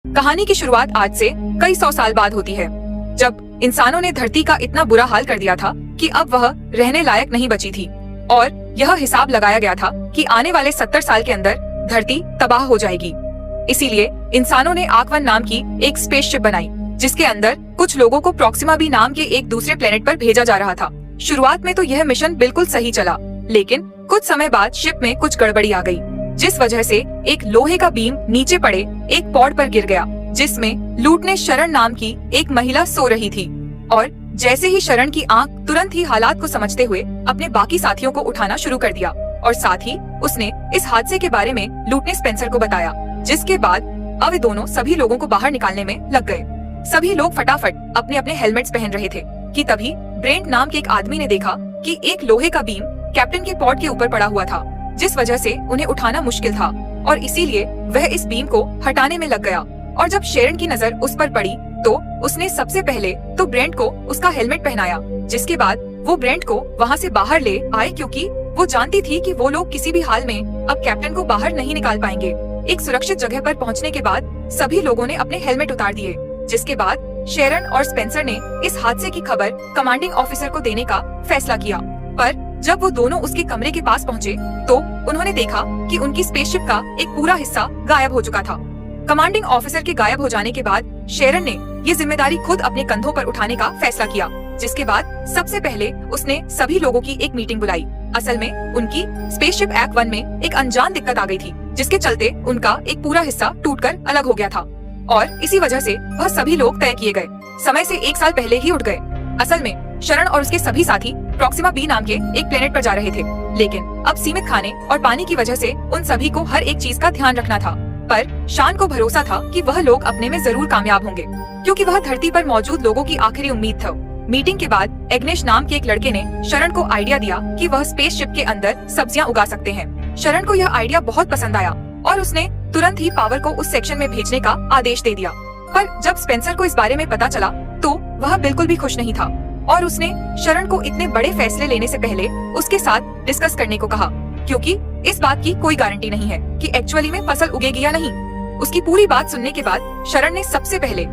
कहानी की शुरुआत आज से कई 100 साल बाद होती है, जब इंसानों ने धरती का इतना बुरा हाल कर दिया था कि अब वह रहने लायक नहीं बची थी और यह हिसाब लगाया गया था कि आने वाले 70 साल के अंदर धरती तबाह हो जाएगी। इसीलिए इंसानों ने आर्क-1 नाम की एक स्पेसशिप बनाई, जिसके अंदर कुछ लोगों को प्रॉक्सिमा बी नाम के एक दूसरे प्लेनेट पर भेजा जा रहा था। शुरुआत में तो यह मिशन बिल्कुल सही चला, लेकिन कुछ समय बाद शिप में कुछ गड़बड़ी आ गई, जिस वजह से एक लोहे का बीम नीचे पड़े एक पॉड पर गिर गया, जिसमें लूटने शरण नाम की एक महिला सो रही थी। और जैसे ही शरण की आंख तुरंत ही हालात को समझते हुए अपने बाकी साथियों को उठाना शुरू कर दिया और साथ ही उसने इस हादसे के बारे में लूटने स्पेंसर को बताया, जिसके बाद अब वे दोनों सभी लोगों को बाहर निकालने में लग गए। सभी लोग फटाफट अपने अपने हेलमेट्स पहन रहे थे कि तभी ब्रेंट नाम के एक आदमी ने देखा कि एक लोहे का बीम कैप्टन के पॉड के ऊपर पड़ा हुआ था, जिस वजह से उन्हें उठाना मुश्किल था और इसीलिए वह इस बीम को हटाने में लग गया। और जब शेरन की नजर उस पर पड़ी तो उसने सबसे पहले तो ब्रेंट को उसका हेलमेट पहनाया, जिसके बाद वो ब्रेंट को वहाँ से बाहर ले आए, क्योंकि वो जानती थी कि वो लोग किसी भी हाल में अब कैप्टन को बाहर नहीं निकाल पाएंगे। एक सुरक्षित जगह पर पहुँचने के बाद सभी लोगों ने अपने हेलमेट उतार दिए, जिसके बाद शेरन और स्पेंसर ने इस हादसे की खबर कमांडिंग ऑफिसर को देने का फैसला किया। पर जब वो दोनों उसके कमरे के पास पहुँचे तो उन्होंने देखा कि उनकी स्पेसशिप का एक पूरा हिस्सा गायब हो चुका था। कमांडिंग ऑफिसर के गायब हो जाने के बाद शेरन ने ये जिम्मेदारी खुद अपने कंधों पर उठाने का फैसला किया, जिसके बाद सबसे पहले उसने सभी लोगों की एक मीटिंग बुलाई। असल में उनकी स्पेसशिप आर्क-1 में एक अनजान दिक्कत आ गई थी, जिसके चलते उनका एक पूरा हिस्सा टूटकर अलग हो गया था और इसी वजह से वह सभी लोग तय किए गए समय से 1 साल पहले ही उठ गए। असल में शरण और उसके सभी साथी प्रॉक्सिमा बी नाम के एक प्लेनेट पर जा रहे थे, लेकिन अब सीमित खाने और पानी की वजह से उन सभी को हर एक चीज का ध्यान रखना था। पर शान को भरोसा था कि वह लोग अपने में जरूर कामयाब होंगे, क्योंकि वह धरती पर मौजूद लोगों की आखिरी उम्मीद था। मीटिंग के बाद एग्नेश नाम के एक लड़के ने शरण को आइडिया दिया कि वह स्पेसशिप के अंदर सब्जियां उगा सकते हैं। शरण को यह आइडिया बहुत पसंद आया और उसने तुरंत ही पावर को उस सेक्शन में भेजने का आदेश दे दिया। पर जब स्पेंसर को इस बारे में पता चला तो वह बिल्कुल भी खुश नहीं था और उसने शरण को इतने बड़े फैसले लेने से पहले उसके साथ डिस्कस करने को कहा, क्योंकि इस बात की कोई गारंटी नहीं है कि एक्चुअली में फसल उगेगी या नहीं। उसकी पूरी बात सुनने के बाद शरण ने सबसे पहले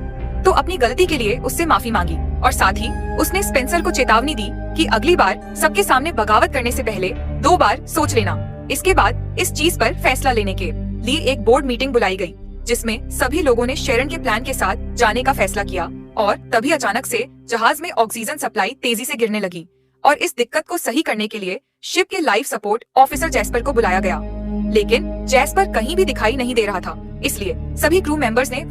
तो अपनी गलती के लिए उससे माफी मांगी और साथ ही उसने स्पेंसर को चेतावनी दी कि अगली बार सबके सामने बगावत करने से पहले 2 बार सोच लेना। इसके बाद इस चीज पर फैसला लेने के लिए एक बोर्ड मीटिंग बुलाई गई, जिसमें सभी लोगों ने शेरन के प्लान के साथ जाने का फैसला किया और तभी अचानक से जहाज में ऑक्सीजन सप्लाई तेजी से गिरने लगी और इस दिक्कत को सही करने के लिए शिप के लाइफ सपोर्ट ऑफिसर जैस्पर को बुलाया गया, लेकिन जैस्पर कहीं भी दिखाई नहीं दे रहा था। इसलिए सभी क्रू मेंबर्स ने